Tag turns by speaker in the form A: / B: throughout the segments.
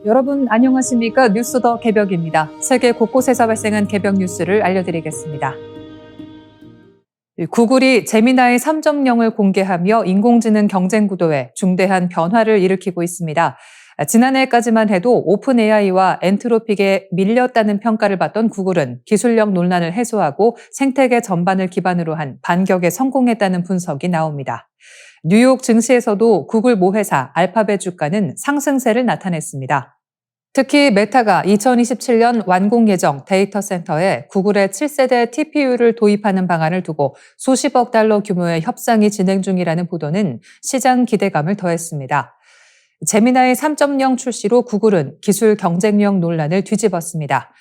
A: 여러분 안녕하십니까? 뉴스 더 개벽입니다. 세계 곳곳에서 발생한 개벽 뉴스를 알려드리겠습니다. 구글이 제미나이 3.0을 공개하며 인공지능 경쟁 구도에 중대한 변화를 일으키고 있습니다. 지난해까지만 해도 오픈 AI와 엔트로픽에 밀렸다는 평가를 받던 구글은 기술력 논란을 해소하고 생태계 전반을 기반으로 한 반격에 성공했다는 분석이 나옵니다. 뉴욕 증시에서도 구글 모회사 알파벳 주가는 상승세를 나타냈습니다. 특히 메타가 2027년 완공 예정 데이터 센터에 구글의 7세대 TPU를 도입하는 방안을 두고 수십억 달러 규모의 협상이 진행 중이라는 보도는 시장 기대감을 더했습니다. 제미나이 3.0 출시로 구글은 기술 경쟁력 논란을 뒤집었습니다.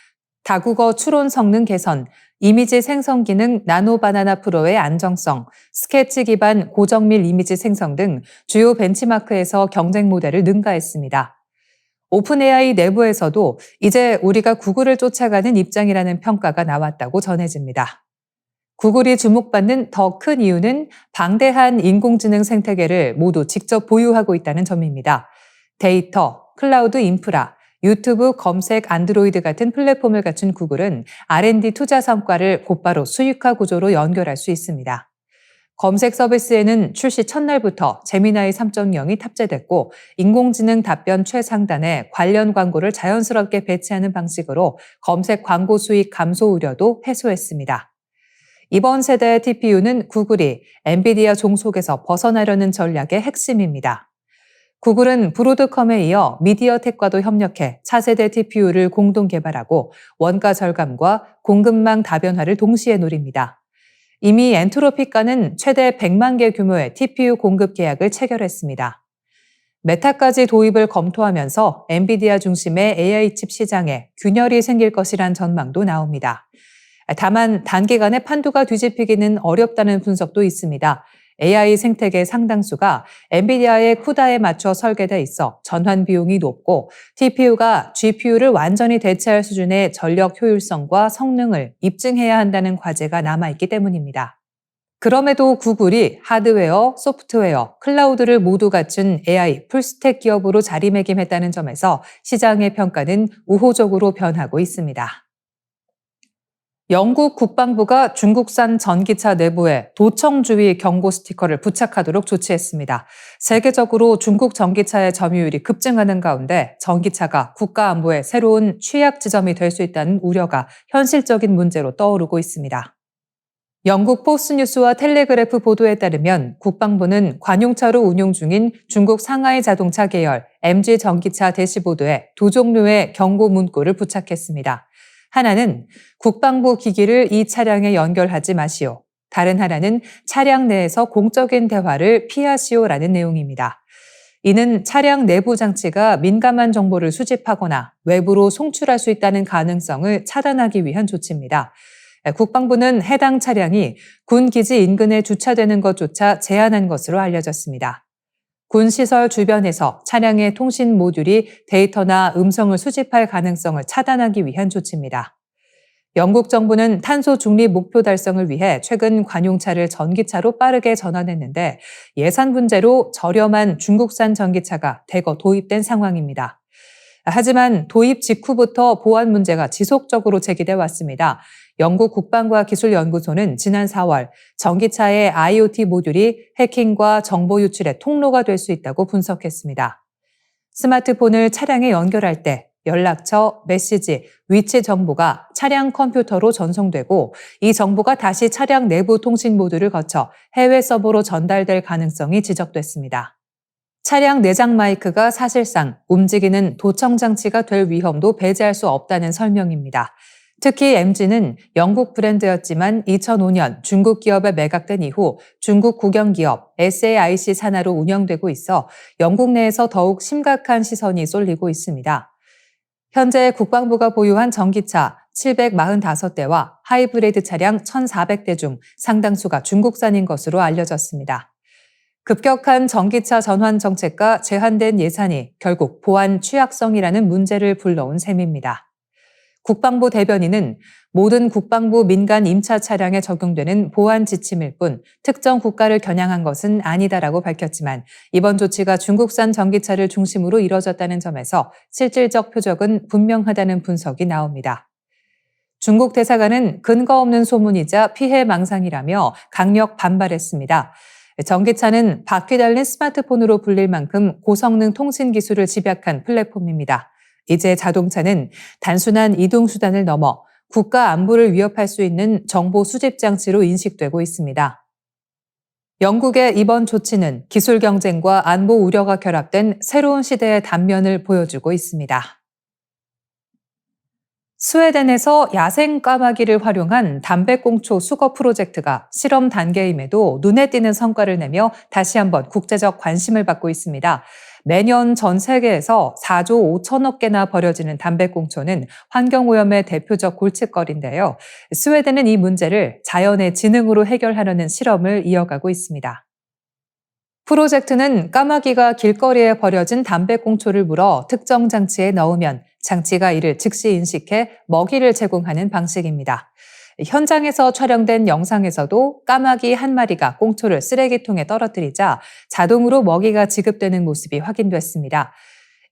A: 다국어 추론 성능 개선, 이미지 생성 기능 나노바나나 프로의 안정성, 스케치 기반 고정밀 이미지 생성 등 주요 벤치마크에서 경쟁 모델을 능가했습니다. 오픈 AI 내부에서도 이제 우리가 구글을 쫓아가는 입장이라는 평가가 나왔다고 전해집니다. 구글이 주목받는 더 큰 이유는 방대한 인공지능 생태계를 모두 직접 보유하고 있다는 점입니다. 데이터, 클라우드 인프라, 유튜브, 검색, 안드로이드 같은 플랫폼을 갖춘 구글은 R&D 투자 성과를 곧바로 수익화 구조로 연결할 수 있습니다. 검색 서비스에는 출시 첫날부터 제미나이 3.0이 탑재됐고 인공지능 답변 최상단에 관련 광고를 자연스럽게 배치하는 방식으로 검색 광고 수익 감소 우려도 해소했습니다. 이번 세대의 TPU는 구글이 엔비디아 종속에서 벗어나려는 전략의 핵심입니다. 구글은 브로드컴에 이어 미디어텍과도 협력해 차세대 TPU를 공동 개발하고 원가 절감과 공급망 다변화를 동시에 노립니다. 이미 엔트로픽과는 최대 100만 개 규모의 TPU 공급 계약을 체결했습니다. 메타까지 도입을 검토하면서 엔비디아 중심의 AI 칩 시장에 균열이 생길 것이란 전망도 나옵니다. 다만 단기간에 판도가 뒤집히기는 어렵다는 분석도 있습니다. AI 생태계 상당수가 엔비디아의 쿠다에 맞춰 설계돼 있어 전환 비용이 높고 TPU가 GPU를 완전히 대체할 수준의 전력 효율성과 성능을 입증해야 한다는 과제가 남아있기 때문입니다. 그럼에도 구글이 하드웨어, 소프트웨어, 클라우드를 모두 갖춘 AI 풀스택 기업으로 자리매김했다는 점에서 시장의 평가는 우호적으로 변하고 있습니다. 영국 국방부가 중국산 전기차 내부에 도청주의 경고 스티커를 부착하도록 조치했습니다. 세계적으로 중국 전기차의 점유율이 급증하는 가운데 전기차가 국가 안보의 새로운 취약 지점이 될 수 있다는 우려가 현실적인 문제로 떠오르고 있습니다. 영국 포스뉴스와 텔레그래프 보도에 따르면 국방부는 관용차로 운용 중인 중국 상하이 자동차 계열 MG 전기차 대시보드에 두 종류의 경고 문구를 부착했습니다. 하나는 국방부 기기를 이 차량에 연결하지 마시오. 다른 하나는 차량 내에서 공적인 대화를 피하시오라는 내용입니다. 이는 차량 내부 장치가 민감한 정보를 수집하거나 외부로 송출할 수 있다는 가능성을 차단하기 위한 조치입니다. 국방부는 해당 차량이 군 기지 인근에 주차되는 것조차 제한한 것으로 알려졌습니다. 군 시설 주변에서 차량의 통신 모듈이 데이터나 음성을 수집할 가능성을 차단하기 위한 조치입니다. 영국 정부는 탄소 중립 목표 달성을 위해 최근 관용차를 전기차로 빠르게 전환했는데 예산 문제로 저렴한 중국산 전기차가 대거 도입된 상황입니다. 하지만 도입 직후부터 보안 문제가 지속적으로 제기돼 왔습니다. 영국 국방과기술연구소는 지난 4월 전기차의 IoT 모듈이 해킹과 정보 유출의 통로가 될 수 있다고 분석했습니다. 스마트폰을 차량에 연결할 때 연락처, 메시지, 위치 정보가 차량 컴퓨터로 전송되고 이 정보가 다시 차량 내부 통신 모듈을 거쳐 해외 서버로 전달될 가능성이 지적됐습니다. 차량 내장 마이크가 사실상 움직이는 도청 장치가 될 위험도 배제할 수 없다는 설명입니다. 특히 MG는 영국 브랜드였지만 2005년 중국 기업에 매각된 이후 중국 국영기업 SAIC 산하로 운영되고 있어 영국 내에서 더욱 심각한 시선이 쏠리고 있습니다. 현재 국방부가 보유한 전기차 745대와 하이브리드 차량 1,400대 중 상당수가 중국산인 것으로 알려졌습니다. 급격한 전기차 전환 정책과 제한된 예산이 결국 보안 취약성이라는 문제를 불러온 셈입니다. 국방부 대변인은 모든 국방부 민간 임차 차량에 적용되는 보안 지침일 뿐 특정 국가를 겨냥한 것은 아니다라고 밝혔지만 이번 조치가 중국산 전기차를 중심으로 이뤄졌다는 점에서 실질적 표적은 분명하다는 분석이 나옵니다. 중국 대사관은 근거 없는 소문이자 피해 망상이라며 강력 반발했습니다. 전기차는 바퀴 달린 스마트폰으로 불릴 만큼 고성능 통신 기술을 집약한 플랫폼입니다. 이제 자동차는 단순한 이동수단을 넘어 국가 안보를 위협할 수 있는 정보 수집 장치로 인식되고 있습니다. 영국의 이번 조치는 기술 경쟁과 안보 우려가 결합된 새로운 시대의 단면을 보여주고 있습니다. 스웨덴에서 야생 까마귀를 활용한 담배꽁초 수거 프로젝트가 실험 단계임에도 눈에 띄는 성과를 내며 다시 한번 국제적 관심을 받고 있습니다. 매년 전 세계에서 4조 5천억 개나 버려지는 담배꽁초는 환경오염의 대표적 골칫거리인데요. 스웨덴은 이 문제를 자연의 지능으로 해결하려는 실험을 이어가고 있습니다. 프로젝트는 까마귀가 길거리에 버려진 담배꽁초를 물어 특정 장치에 넣으면 장치가 이를 즉시 인식해 먹이를 제공하는 방식입니다. 현장에서 촬영된 영상에서도 까마귀 한 마리가 꽁초를 쓰레기통에 떨어뜨리자 자동으로 먹이가 지급되는 모습이 확인됐습니다.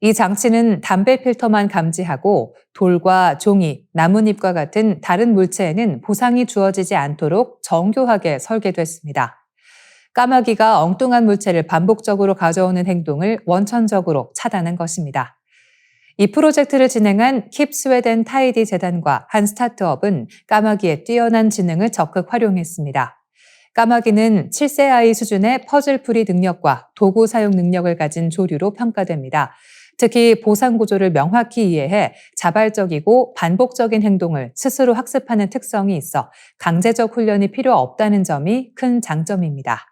A: 이 장치는 담배 필터만 감지하고 돌과 종이, 나뭇잎과 같은 다른 물체에는 보상이 주어지지 않도록 정교하게 설계됐습니다. 까마귀가 엉뚱한 물체를 반복적으로 가져오는 행동을 원천적으로 차단한 것입니다. 이 프로젝트를 진행한 킵 스웨덴 타이디 재단과 한 스타트업은 까마귀의 뛰어난 지능을 적극 활용했습니다. 까마귀는 7세 아이 수준의 퍼즐풀이 능력과 도구 사용 능력을 가진 조류로 평가됩니다. 특히 보상 구조를 명확히 이해해 자발적이고 반복적인 행동을 스스로 학습하는 특성이 있어 강제적 훈련이 필요 없다는 점이 큰 장점입니다.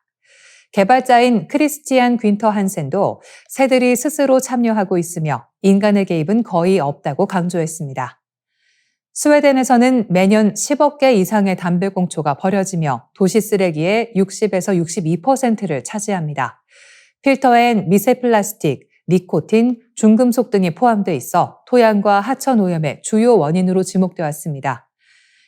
A: 개발자인 크리스티안 귄터 한센도 새들이 스스로 참여하고 있으며 인간의 개입은 거의 없다고 강조했습니다. 스웨덴에서는 매년 10억 개 이상의 담배꽁초가 버려지며 도시 쓰레기의 60에서 62%를 차지합니다. 필터엔 미세 플라스틱, 니코틴, 중금속 등이 포함돼 있어 토양과 하천 오염의 주요 원인으로 지목되어 왔습니다.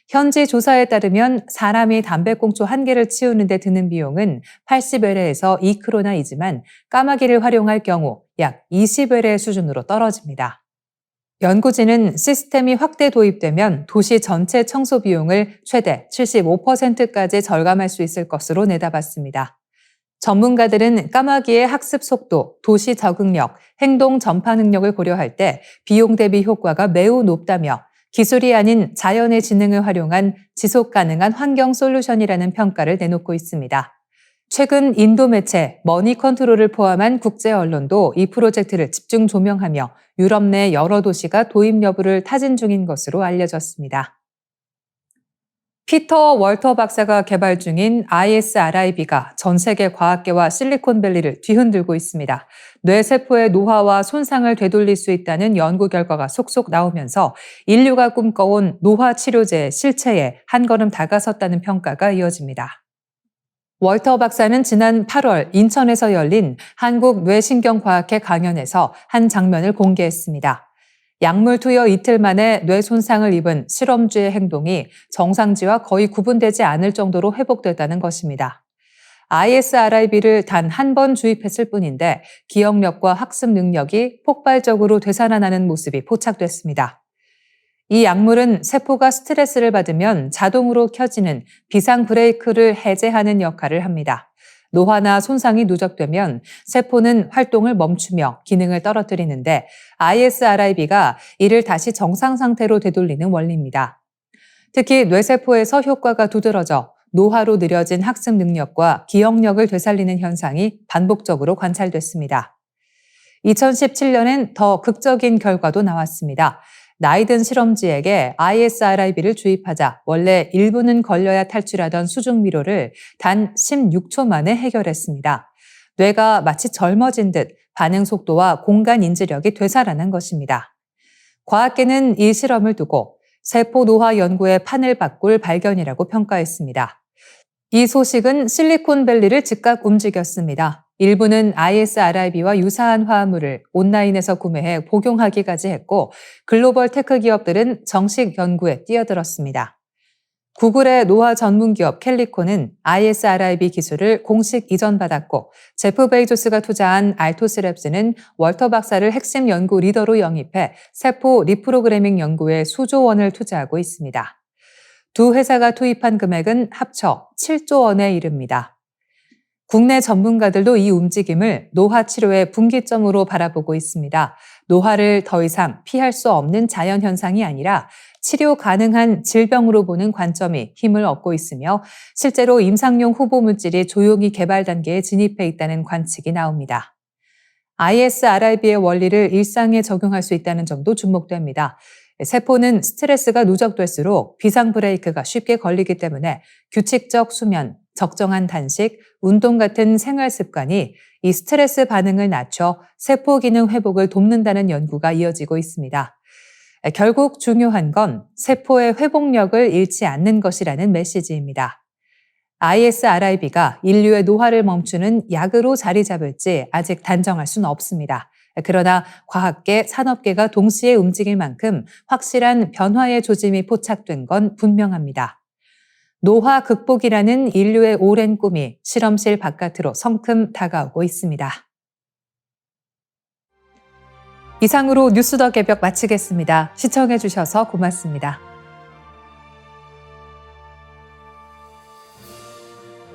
A: 현지 조사에 따르면 사람이 담배꽁초 한 개를 치우는 데 드는 비용은 80웰에서 2크로나이지만 까마귀를 활용할 경우 약 20웰의 수준으로 떨어집니다. 연구진은 시스템이 확대 도입되면 도시 전체 청소 비용을 최대 75%까지 절감할 수 있을 것으로 내다봤습니다. 전문가들은 까마귀의 학습 속도, 도시 적응력, 행동 전파 능력을 고려할 때 비용 대비 효과가 매우 높다며 기술이 아닌 자연의 지능을 활용한 지속 가능한 환경 솔루션이라는 평가를 내놓고 있습니다. 최근 인도 매체 머니컨트롤을 포함한 국제 언론도 이 프로젝트를 집중 조명하며 유럽 내 여러 도시가 도입 여부를 타진 중인 것으로 알려졌습니다. 피터 월터 박사가 개발 중인 ISRIB가 전 세계 과학계와 실리콘밸리를 뒤흔들고 있습니다. 뇌세포의 노화와 손상을 되돌릴 수 있다는 연구 결과가 속속 나오면서 인류가 꿈꿔온 노화 치료제의 실체에 한 걸음 다가섰다는 평가가 이어집니다. 월터 박사는 지난 8월 인천에서 열린 한국뇌신경과학회 강연에서 한 장면을 공개했습니다. 약물 투여 이틀 만에 뇌 손상을 입은 실험쥐의 행동이 정상쥐와 거의 구분되지 않을 정도로 회복됐다는 것입니다. ISRIB를 단 한 번 주입했을 뿐인데 기억력과 학습 능력이 폭발적으로 되살아나는 모습이 포착됐습니다. 이 약물은 세포가 스트레스를 받으면 자동으로 켜지는 비상 브레이크를 해제하는 역할을 합니다. 노화나 손상이 누적되면 세포는 활동을 멈추며 기능을 떨어뜨리는데 ISRIB가 이를 다시 정상 상태로 되돌리는 원리입니다. 특히 뇌세포에서 효과가 두드러져 노화로 느려진 학습 능력과 기억력을 되살리는 현상이 반복적으로 관찰됐습니다. 2017년엔 더 극적인 결과도 나왔습니다. 나이든 실험쥐에게 ISRIB를 주입하자 원래 1분은 걸려야 탈출하던 수중미로를 단 16초 만에 해결했습니다. 뇌가 마치 젊어진 듯 반응 속도와 공간 인지력이 되살아난 것입니다. 과학계는 이 실험을 두고 세포 노화 연구의 판을 바꿀 발견이라고 평가했습니다. 이 소식은 실리콘밸리를 즉각 움직였습니다. 일부는 ISRIB와 유사한 화합물을 온라인에서 구매해 복용하기까지 했고 글로벌 테크 기업들은 정식 연구에 뛰어들었습니다. 구글의 노화 전문 기업 캘리코는 ISRIB 기술을 공식 이전받았고 제프 베이조스가 투자한 알토스랩스는 월터 박사를 핵심 연구 리더로 영입해 세포 리프로그래밍 연구에 수조 원을 투자하고 있습니다. 두 회사가 투입한 금액은 합쳐 7조 원에 이릅니다. 국내 전문가들도 이 움직임을 노화 치료의 분기점으로 바라보고 있습니다. 노화를 더 이상 피할 수 없는 자연현상이 아니라 치료 가능한 질병으로 보는 관점이 힘을 얻고 있으며 실제로 임상용 후보 물질이 조용히 개발 단계에 진입해 있다는 관측이 나옵니다. ISRIB의 원리를 일상에 적용할 수 있다는 점도 주목됩니다. 세포는 스트레스가 누적될수록 비상 브레이크가 쉽게 걸리기 때문에 규칙적 수면, 적정한 단식, 운동 같은 생활 습관이 이 스트레스 반응을 낮춰 세포 기능 회복을 돕는다는 연구가 이어지고 있습니다. 결국 중요한 건 세포의 회복력을 잃지 않는 것이라는 메시지입니다. ISRIB가 인류의 노화를 멈추는 약으로 자리 잡을지 아직 단정할 수는 없습니다. 그러나 과학계, 산업계가 동시에 움직일 만큼 확실한 변화의 조짐이 포착된 건 분명합니다. 노화 극복이라는 인류의 오랜 꿈이 실험실 바깥으로 성큼 다가오고 있습니다. 이상으로 뉴스 더 개벽 마치겠습니다. 시청해주셔서 고맙습니다.